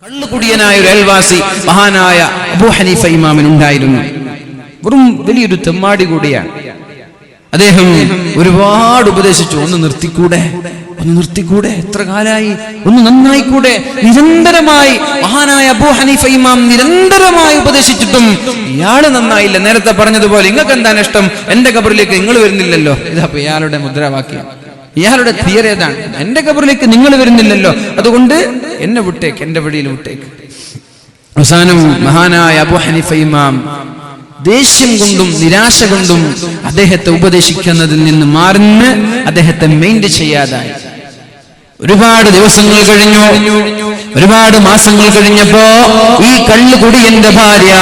കള്ളുകുടിയനായ ഒരു അയൽവാസി മഹാനായ അബൂ ഹനീഫ ഇമാമിനുണ്ടായിരുന്നു. വെറും വലിയൊരു തെമ്മാടി കൂടിയാണ്. അദ്ദേഹം ഒരുപാട് ഉപദേശിച്ചു. ഒന്ന് നിർത്തിക്കൂടെ, എത്ര കാലായി, ഒന്ന് നന്നായിക്കൂടെ. നിരന്തരമായി മഹാനായ അബൂ ഹനീഫ ഇമാം നിരന്തരമായി ഉപദേശിച്ചിട്ടും ഇയാള് നന്നായില്ല. നേരത്തെ പറഞ്ഞതുപോലെ നിങ്ങൾക്ക് എന്താണ് ഇഷ്ടം, എന്റെ ഖബറിലേക്ക് നിങ്ങൾ വരുന്നില്ലല്ലോ. ഇതപ്പോ ഇയാളുടെ മുദ്രാവാക്യം, ഇയാളുടെ തിയറി ഏതാണ്? എന്റെ ഖബറിലേക്ക് നിങ്ങൾ വരുന്നില്ലല്ലോ, അതുകൊണ്ട് എന്നെ വിട്ടേക്ക്, എന്റെ വഴിയിൽ വിട്ടേക്ക്. അവസാനം മഹാനായ അബൂ ഹനീഫ ഇമാം ദേഷ്യം കൊണ്ടും നിരാശ കൊണ്ടും അദ്ദേഹത്തെ ഉപദേശിക്കുന്നതിൽ നിന്ന് മാറുന്ന അദ്ദേഹത്തെ മെയിൻറ്റ് ചെയ്യാതായി. ഒരുപാട് ദിവസങ്ങൾ കഴിഞ്ഞു, ഒരുപാട് മാസങ്ങൾ കഴിഞ്ഞപ്പോ ഈ കള്ളുകുടിയന്റെ ഭാര്യ,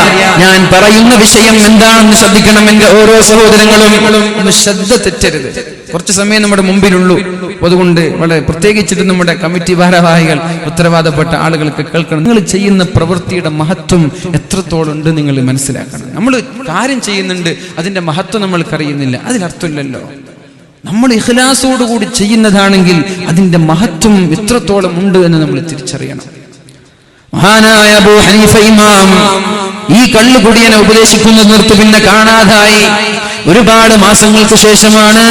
ഞാൻ പറയുന്ന വിഷയം എന്താണെന്ന് ശ്രദ്ധിക്കണം എന്റെ ഓരോ സഹോദരങ്ങളും, ഒന്ന് ശ്രദ്ധ തെറ്റരുത്. കുറച്ച് സമയം നമ്മുടെ മുമ്പിലുള്ളൂ, അതുകൊണ്ട് വളരെ പ്രത്യേകിച്ചിട്ട് നമ്മുടെ കമ്മിറ്റി ഭാരവാഹികൾ, ഉത്തരവാദപ്പെട്ട ആളുകൾക്ക് കേൾക്കണം. നിങ്ങൾ ചെയ്യുന്ന പ്രവൃത്തിയുടെ മഹത്വം എത്രത്തോളം ഉണ്ട് നിങ്ങൾ മനസ്സിലാക്കണം. നമ്മൾ കാര്യം ചെയ്യുന്നുണ്ട്, അതിന്റെ മഹത്വം നമ്മൾക്കറിയുന്നില്ല, അതിനർത്ഥമില്ലല്ലോ. നമ്മൾ ഇഖ്ലാസോടുകൂടി ചെയ്യുന്നതാണെങ്കിൽ അതിന്റെ മഹത്വം എത്രത്തോളം ഉണ്ട് എന്ന് നമ്മൾ തിരിച്ചറിയണം. മഹാനായ അബൂ ഹനീഫ ഇമാം ഈ കള്ളുകുടിയനെ ഉപദേശിക്കുന്നത് നിർത്തി പിന്നെ കാണാതായി. ഒരുപാട് മാസങ്ങൾക്ക് ശേഷമാണ്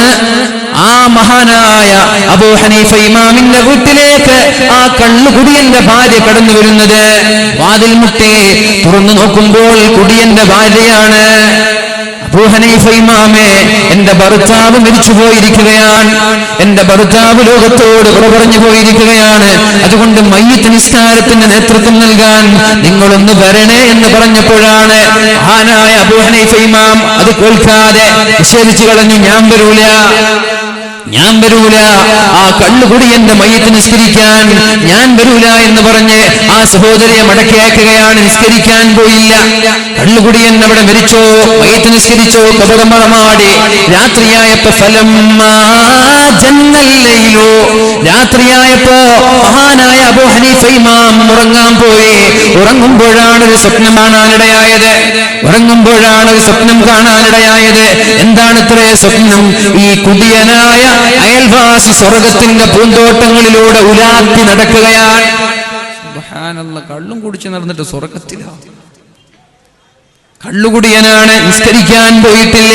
ആ മഹാനായ അബൂ ഹനീഫ ഇമാമിന്റെ വീട്ടിലേക്ക് ആ കള്ളുകുടിയന്റെ ഭാര്യ കടന്നു വരുന്നത്. വാതിൽ മുട്ടി തുറന്നു നോക്കുമ്പോൾ കുടിയന്റെ ഭാര്യയാണ്. അബൂ ഹനീഫ ഇമാമേ, എന്റെ ഭർത്താവ് മരിച്ചു പോയിരിക്കുകയാണ്, എന്റെ ഭർത്താവ് ലോകത്തോട് പറഞ്ഞു പോയിരിക്കുകയാണ്, അതുകൊണ്ട് മയ്യിത്ത് നിസ്കാരത്തിന് നേതൃത്വം നൽകാൻ നിങ്ങളൊന്ന് വരണേ എന്ന് പറഞ്ഞപ്പോഴാണ് മഹാനായ അബൂ ഹനീഫ ഇമാം അത് കേൾക്കാതെ നിഷേധിച്ചു കളഞ്ഞു. ഞാൻ വരൂല, ആ കള്ളുകുടിയന്റെ മയ്യിത്ത് നിസ്കരിക്കാൻ ഞാൻ വരൂല എന്ന് പറഞ്ഞ് ആ സഹോദരിയെ മടക്കിയാക്കുകയാണ്. നിസ്കരിക്കാൻ പോയില്ല. കള്ളുകുടിയൻ അവിടെ മരിച്ചോ, മയ്യിത്ത് നിസ്കരിച്ചോ, കപടമളമാടി. രാത്രിയായപ്പോ രാത്രിയായപ്പോ മഹാനായ അബൂ ഹനീഫ ഇമാം ഉറങ്ങാൻ പോയി. ഉറങ്ങുമ്പോഴാണ് ഒരു സ്വപ്നം കാണാനിടയായത്. എന്താണ് ഇത്രേ സ്വപ്നം? ഈ കുടിയനായ അയൽവാസി സ്വർഗത്തിന്റെ പൂന്തോട്ടങ്ങളിലൂടെ ഉലാത്തി നടക്കുകയാണ്. സുബ്ഹാനല്ലാഹ്, കള്ളും കുടിച്ച് നടന്നിട്ട് സ്വർഗത്തിലാണ്. കള്ളുകുടിയനാണ്, നിസ്കരിക്കാൻ പോയിട്ടില്ല.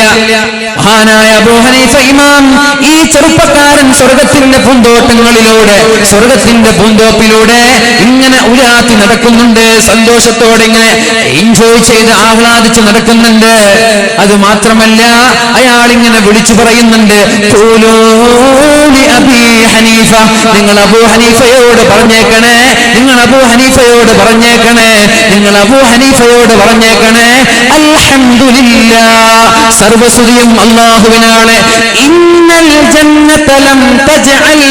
മഹാനായ അബൂ ഹനീഫ ഇമാം ഈ ചെറുപ്പക്കാരൻ സ്വർഗത്തിന്റെ പൂന്തോട്ടങ്ങളിലൂടെ, സ്വർഗത്തിന്റെ പൂന്തോപ്പിലൂടെ ഇങ്ങനെ ഉലാത്തി നടക്കുന്നുണ്ട്. സന്തോഷത്തോടെ ഇങ്ങനെ എൻജോയ് ചെയ്ത് ആഹ്ലാദിച്ച് നടക്കുന്നുണ്ട്. അത് മാത്രമല്ല, അയാൾ ഇങ്ങനെ വിളിച്ചു പറയുന്നുണ്ട്, നിങ്ങൾ അബൂ ഹനീഫയോട് പറഞ്ഞേക്കണേ, അൽഹംദുലില്ലാഹ്, സർവസ്തുതിയും അല്ലാഹുവിനാണ്. ഇന്നൽ ജന്നത ലം തജ്അൽ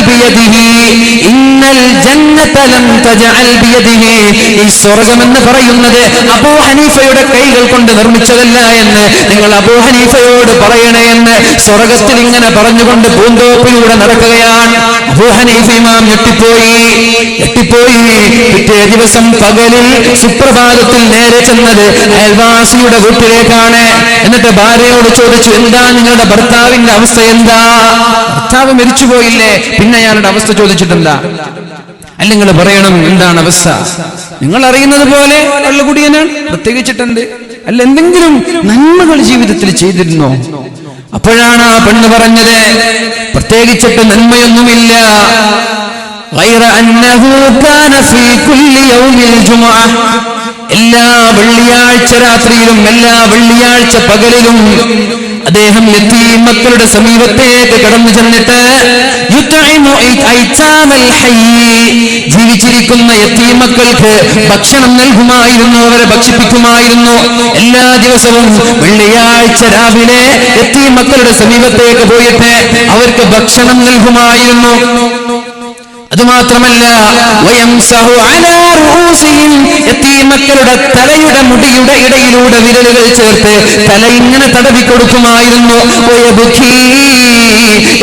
ബിയദിഹി, ഈ സ്വർഗമെന്ന് പറയുന്നത് അബൂ ഹനീഫയുടെ കൈകൾ കൊണ്ട് നിർമ്മിച്ചതല്ല എന്ന് നിങ്ങൾ അബൂ ഹനീഫയോട് പറയണേ എന്ന് സ്വർഗത്തിൽ ഇങ്ങനെ പറഞ്ഞുകൊണ്ട് പൂന്തോപ്പിലൂടെ നടക്കുകയാണ്. അബൂ ഹനീഫ ഇമാം ഞെട്ടിപ്പോയി. പിറ്റേ ദിവസം പകലിൽ സുപ്രഭാതത്തിൽ നേരെ ചെന്നത് അയൽവാസിയുടെ വീട്ടിലേക്കാണ്. എന്നിട്ട് ഭാര്യയോട് ചോദിച്ചു, എന്താ നിങ്ങളുടെ ഭർത്താവിന്റെ അവസ്ഥ എന്താ? ഭർത്താവ് മരിച്ചുപോയില്ലേ, പിന്നെ അയാളുടെ അവസ്ഥ ചോദിച്ചിട്ടെന്താ? അല്ല, നിങ്ങൾ പറയണം എന്താണ് അവസ്ഥ. നിങ്ങൾ അറിയുന്നത് പോലെ കള്ളുകുടിയനാണ്, പ്രത്യേകിച്ചിട്ടുണ്ട്. അല്ല, എന്തെങ്കിലും നന്മകൾ ജീവിതത്തിൽ ചെയ്തിരുന്നോ? അപ്പോഴാണ് ആ പെണ്ണ് പറഞ്ഞത്, പ്രത്യേകിച്ചിട്ട് നന്മയൊന്നുമില്ല. എല്ലാ വെള്ളിയാഴ്ച രാത്രിയിലും എല്ലാ വെള്ളിയാഴ്ച പകലിലും അദ്ദേഹം യതീം മക്കളുടെ സമീപത്തേക്ക് കടന്നു ചെന്നിട്ട് ജീവിച്ചിരിക്കുന്ന യതീം മക്കൾക്ക് ഭക്ഷണം നൽകുമായിരുന്നു, അവരെ ഭക്ഷിപ്പിക്കുമായിരുന്നു. എല്ലാ ദിവസവും വെള്ളിയാഴ്ച രാവിലെ യതീം മക്കളുടെ സമീപത്തേക്ക് പോയിട്ട് അവർക്ക് ഭക്ഷണം നൽകുമായിരുന്നു. അതുമാത്രമല്ല, മക്കളുടെ തലയുടെ മുടിയുടെ ഇടയിലൂടെ വിരലുകൾ ചേർത്ത് തല ഇങ്ങനെ തടവി കൊടുക്കുമായിരുന്നു.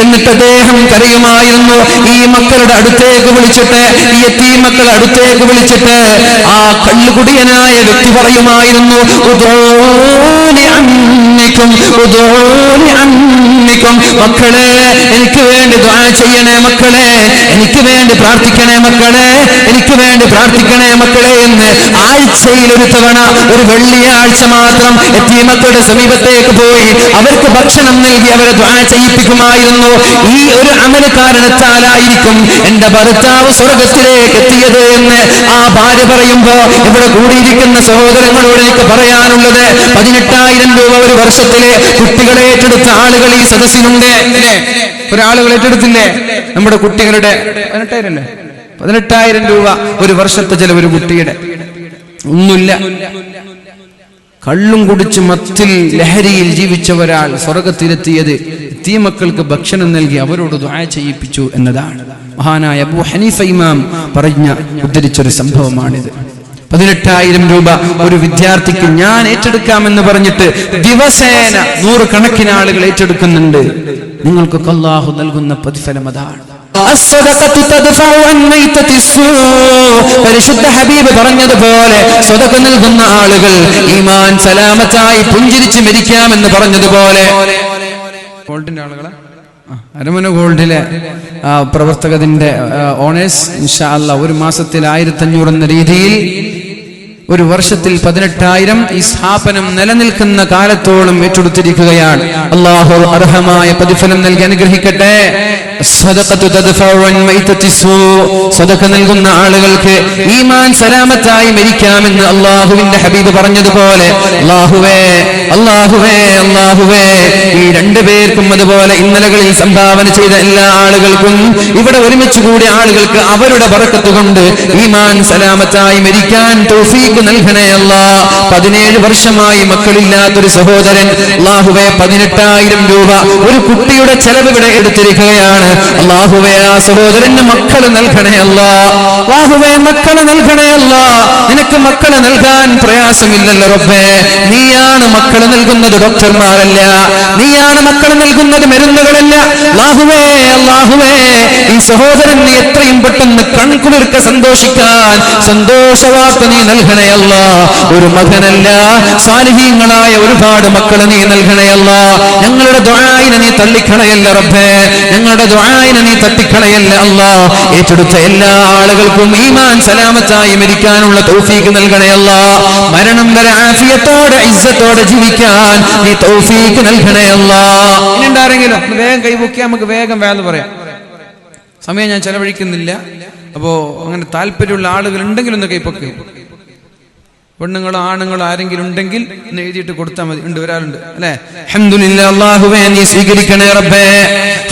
എന്നിട്ട് അദ്ദേഹം കരയുമായിരുന്നു. ഈ മക്കളുടെ അടുത്തേക്ക് വിളിച്ചിട്ട്, ഈ യതീം മക്കളുടെ അടുത്തേക്ക് വിളിച്ചിട്ട് ആ കള്ളുകുടിയനായ വ്യക്തി പറയുമായിരുന്നു, അമ്മിക്കും ഉദൂനി അമ്മിക്കും. മക്കളെ എനിക്ക് വേണ്ടി ദുആ ചെയ്യണേ മക്കളെ, എനിക്ക് വേണ്ടി പ്രാർത്ഥിക്കണേ മക്കളെ, എനിക്ക് വേണ്ടി പ്രാർത്ഥിക്കണേ മക്കളെ എന്ന് ആഴ്ചയിൽ ഒരു തവണ, ഒരു വെള്ളിയാഴ്ച മാത്രം യതീമക്കളുടെ സമീപത്തേക്ക് പോയി അവർക്ക് ഭക്ഷണം നൽകി അവരെ ദുആ ചെയ്യിപ്പിക്കുമായിരുന്നു. ഈ ഒരു അമല് കാരണത്താലായിരിക്കും എന്റെ ഭർത്താവ് സ്വർഗത്തിലേക്ക് എത്തിയത് എന്ന് ആ ഭാര്യ പറയുമ്പോ ഇവിടെ കൂടിയിരിക്കുന്ന സഹോദരങ്ങളോട് എനിക്ക് പറയാനുള്ളത്, 18,000 രൂപ ഒരു വർഷത്തിലെ കുട്ടികളെ ഏറ്റെടുത്ത ആളുകൾ ഈ സദസ്സിലുണ്ട്. ഒരാളുകൾ ഏറ്റെടുത്തില്ലേ നമ്മുടെ കുട്ടികളുടെ? 18,000 രൂപ ഒരു വർഷത്തെ ചെലവ് ഒരു കുട്ടിയുടെ. ഒന്നുമില്ല, കള്ളും കുടിച്ച് മത്തിൽ ലഹരിയിൽ ജീവിച്ച ഒരാൾ സ്വർഗത്തിലെത്തിയത് യതീമക്കൾക്ക് ഭക്ഷണം നൽകി അവരോട് ദുആ ചെയ്യിപ്പിച്ചു എന്നതാണ്. മഹാനായ അബൂ ഹനീഫ ഇമാം ഉദ്ധരിച്ചൊരു സംഭവമാണിത്. 18,000 രൂപ ഒരു വിദ്യാർത്ഥിക്ക് ഞാൻ ഏറ്റെടുക്കാമെന്ന് പറഞ്ഞിട്ട് ദിവസേന 100 കണക്കിന് ആളുകൾ ഏറ്റെടുക്കുന്നുണ്ട്. നിങ്ങൾക്കൊക്കെ അല്ലാഹു നൽകുന്ന പ്രതിഫലം അതാണ്. പരിശുദ്ധ ഹബീബ് പറഞ്ഞതുപോലെ സ്വതക്ക നൽകുന്ന ആളുകൾ ഈമാൻ സലാമത്തായി പുഞ്ചിരിച്ച് മരിക്കാമെന്ന് പറഞ്ഞതുപോലെ. ഗോൾഡിന്റെ ആളുകളെ അരമന ഗോൾഡിലെ പ്രവർത്തകത്തിന്റെ ഓണേഴ്സ് ഇൻഷാ അല്ലാഹ് ഒരു മാസത്തിൽ 1,500 എന്ന രീതിയിൽ ഒരു വർഷത്തിൽ 18,000 ഈ സ്ഥാപനം നിലനിൽക്കുന്ന കാലത്തോളം ഏറ്റെടുത്തിരിക്കുകയാണ്. അല്ലാഹു അർഹമായ പ്രതിഫലം നൽകി അനുഗ്രഹിക്കട്ടെ. സദഖ നൽകുന്ന ആളുകൾക്ക് ഈമാൻ സലാമത്തായി മരിക്കാമെന്ന് അല്ലാഹുവിന്റെ ഹബീബ് പറഞ്ഞതുപോലെ അല്ലാഹുവേ അല്ലാഹുവേ അല്ലാഹുവേ ഈ 2 പേർക്കും അതുപോലെ ഇന്നലകളിൽ സംഭാവന ചെയ്ത എല്ലാ ആളുകൾക്കും ഇവിടെ ഒരുമിച്ച് കൂടിയ ആളുകൾക്ക് അവരുടെ ബറക്കത്ത് കൊണ്ട് ഈമാൻ സലാമത്തായി മരിക്കാൻ തൗഫീഖ് നൽകണേ അല്ലാഹ്. 17 വർഷമായി മക്കളില്ലാത്തൊരു സഹോദരൻ അല്ലാഹുവേ 18,000 രൂപ ഒരു കുട്ടിയുടെ ചെലവ് ഇവിടെ എടുത്തിരിക്കുകയാണ്. അല്ലാഹുവേ ആ സഹോദരന് മക്കള് നൽകണേ അല്ലാഹ്. അല്ലാഹുവേ മക്കളെ നൽകണേ അല്ലാഹ്. നിനക്ക് മക്കളെ നൽകാൻ പ്രയാസമില്ലല്ലോ റബ്ബേ. നീയാണ് മക്കളെ നൽകുന്നത്, ഡോക്ടർമാരല്ല. നീയാണ് മക്കളെ നൽകുന്നത്, മരുന്നുകളല്ല. അല്ലാഹുവേ അല്ലാഹുവേ ഈ സഹോദരൻ നീ എത്രയും പെട്ടെന്ന് കൺകുളിർക്ക സന്തോഷിക്കാൻ സന്തോഷവാർത്ത നീ നൽകണേ അല്ലാഹ്. ഒരു മകനല്ല, സാലിഹീങ്ങളായ ഒരുപാട് മക്കളെ നീ നൽകണേ അല്ലാഹ്. ഞങ്ങളുടെ ദുആഇനെ നീ തള്ളിക്കളയല്ല റബ്ബേ, ഞങ്ങളുടെ ദുആഇനെ നീ തട്ടിക്കളയല്ല അല്ലാഹ്. ഏറ്റെടുത്ത എല്ലാ ആളുകൾക്കും ഈമാൻ സലാമത്തായി മരിക്കാനുള്ള തൗഫീഖ് നൽകണേ അല്ലാഹ്. മരണം വരെ ആഫിയത്തോടെ ഇസ്സത്തോടെ ജീവിക്കാൻ നീ തൗഫീഖ് നൽകണേ അല്ലാഹ്. ഇനി ഉണ്ടാരെങ്കിലും വേഗം കൈപൊക്കി നമുക്ക് വേഗം വേദ പറയാം. സമയം ഞാൻ ചെലവഴിക്കുന്നില്ല. അപ്പോ അങ്ങനെ താല്പര്യമുള്ള ആളുകൾ ഉണ്ടെങ്കിൽ ഒന്ന് കൈപ്പൊക്കെ. പെണ്ണുങ്ങളോ ആണുങ്ങളോ ആരെങ്കിലും ഉണ്ടെങ്കിൽ ഒന്ന് എഴുതിയിട്ട് കൊടുത്താൽ മതി. ഉണ്ട്, ഒരാളുണ്ട് അല്ലെ? അൽഹംദുലില്ലാഹ്. അല്ലാഹുവേ നീ സ്വീകരിക്കണേ റബ്ബേ.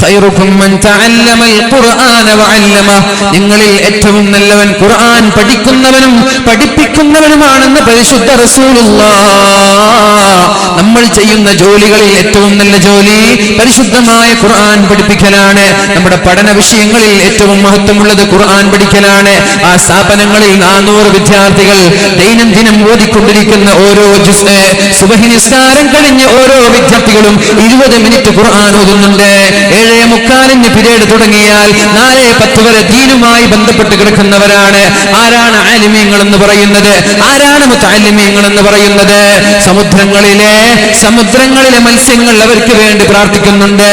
ഖൈറുകും മൻ തഅല്ലമൽ ഖുർആന വഅല്ലമ. നിങ്ങളിൽ ഏറ്റവും നല്ലവൻ ഖുർആൻ പഠിക്കുന്നവനും പഠിപ്പിക്കുന്നവനുമാണെന്ന് പരിശുദ്ധ റസൂലുള്ളാഹ്. നമ്മൾ ചെയ്യുന്ന ജോലികളിൽ ഏറ്റവും നല്ല ജോലി പരിശുദ്ധമായ ഖുർആൻ പഠിപ്പിക്കലാണ്. നമ്മുടെ പഠന വിഷയങ്ങളിൽ ഏറ്റവും മഹത്വമുള്ളത് ഖുർആൻ പഠിക്കലാണ്. ആ സ്ഥാപനങ്ങളിൽ 400 വിദ്യാർത്ഥികൾ ദൈനംദിനം ഓതിക്കൊണ്ടിരിക്കുന്ന ഓരോ ജുസ്, സുബഹി നിസ്കാരം കഴിഞ്ഞ് ഓരോ വിദ്യാർത്ഥികളും 20 മിനിറ്റ് ഖുർആൻ ഓതുന്നുണ്ട്. 7:45 പിരീഡ് തുടങ്ങിയാൽ 4:10 വരെ ദീനുമായി ബന്ധപ്പെട്ട് കിടക്കുന്നവരാണ്. ആരാണ് ആലിമീങ്ങൾ എന്ന് പറയുന്നത്? ആരാണ് മുതഅല്ലിമീങ്ങൾ എന്ന് പറയുന്നത്? സമുദ്രങ്ങളിലെ മത്സ്യങ്ങൾ അവർക്ക് വേണ്ടി പ്രാർത്ഥിക്കുന്നുണ്ട്.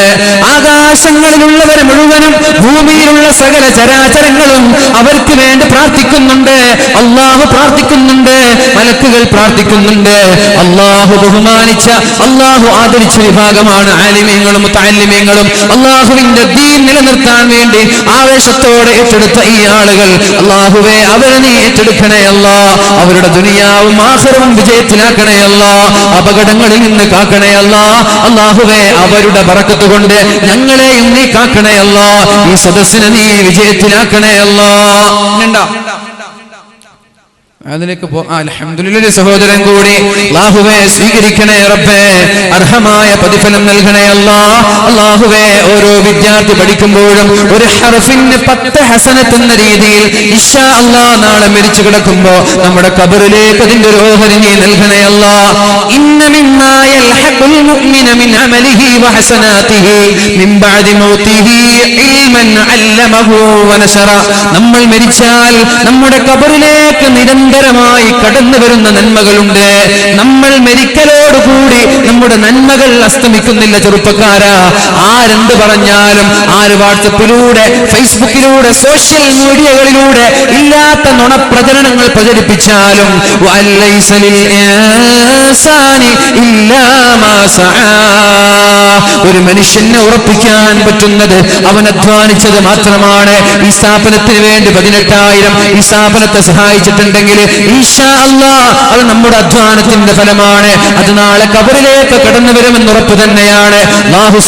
ആകാശങ്ങളിലുള്ളവർ മുഴുവനും ഭൂമിയിലുള്ള സകല ചരാചരങ്ങളും അവർക്ക് വേണ്ടി പ്രാർത്ഥിക്കുന്നുണ്ട്. അല്ലാഹു പ്രാർത്ഥിക്കുന്നുണ്ട്, മലക്കുകൾ പ്രാർത്ഥിക്കുന്നുണ്ട്. അല്ലാഹു ബഹുമാനിച്ച, അല്ലാഹു ആദരിച്ച വിഭാഗമാണ് ആലിമീങ്ങളും മുതഅല്ലിമീങ്ങളും. അല്ലാഹുവിന്റെ ദീൻ നിലനിർത്താൻ വേണ്ടി ആവേശത്തോടെ ഏറ്റെടുത്ത ഈ ആളുകൾ അല്ലാഹുവേ അവരെ നീ ഏറ്റെടുക്കണേ അല്ലാഹ്. അവരുടെ ദുനിയാവും ആഖിറവും വിജയത്തിലാക്കണേ അല്ലാഹ്. അപകടങ്ങളിൽ നിന്ന് കാക്കണേ അല്ലാഹ്. അല്ലാഹുവേ അവരുടെ ബറക്കത്ത് കൊണ്ട് ഞങ്ങളെയും നീ കാക്കണേ അല്ലാഹ്. ഈ സദസ്സിനെ നീ വിജയത്തിലാക്കണേ അല്ലാഹ്. അതിലേക്ക് അൽഹംദുലില്ലാഹ് സഹോദരൻ കൂടി അല്ലാഹുവേ സ്വീകരിക്കണേ റബ്ബേ. അർഹമായ പ്രതിഫലം നൽകണേ അല്ലാഹ്. അല്ലാഹുവേ ഓരോ വിദ്യാർത്ഥി പഠിക്കുമ്പോഴും ഒരു ഹർഫിന് 10 ഹസനത്ത് എന്ന രീതിയിൽ ഇൻഷാ അല്ലാഹ് നാളെ മരിച്ചു കിടക്കുമ്പോ നമ്മുടെ ഖബറിലേക്ക് അതിന്റെ ഒരു ഓഹരി നീ നൽകണേ അല്ലാഹ്. ഇന്ന മിമ്മാ യൽഹഖുൽ മുഅ്മിന മിൻ അമലിഹി വഹസനാതിഹി മിൻ ബഅദി മൗതിഹി ഇൽമൻ അല്ലമഹു വനശറ. നമ്മൾ മരിച്ചാൽ നമ്മുടെ ഖബറിലേക്ക് നിരന്തരം നിരന്തരമായി കടന്നു വരുന്ന നന്മകളുണ്ട്. നമ്മൾ മരിക്കലോടുകൂടി നമ്മുടെ നന്മകൾ അസ്തമിക്കുന്നില്ല ചെറുപ്പക്കാരാ. ആരെന്ത് പറഞ്ഞാലും, ആര് വാട്സപ്പിലൂടെ, ഫേസ്ബുക്കിലൂടെ, സോഷ്യൽ മീഡിയകളിലൂടെ ഇല്ലാത്ത നുണപ്രചരണങ്ങൾ പ്രചരിപ്പിച്ചാലും ഒരു മനുഷ്യനെ ഉറപ്പിക്കാൻ പറ്റുന്നത് അവൻ അധ്വാനിച്ചത് മാത്രമാണ്. ഈ സ്ഥാപനത്തിന് വേണ്ടി 18,000 ഈ സ്ഥാപനത്തെ സഹായിച്ചിട്ടുണ്ടെങ്കിൽ ഇൻഷാ അല്ലാഹ് അത് നമ്മുടെ അധ്വാനത്തിന്റെ ഫലമാണ്. അത് നാളെ ഖബറിലേക്ക് കടന്നു വരുമെന്ന് ഉറപ്പ് തന്നെയാണ്. അല്ലാഹു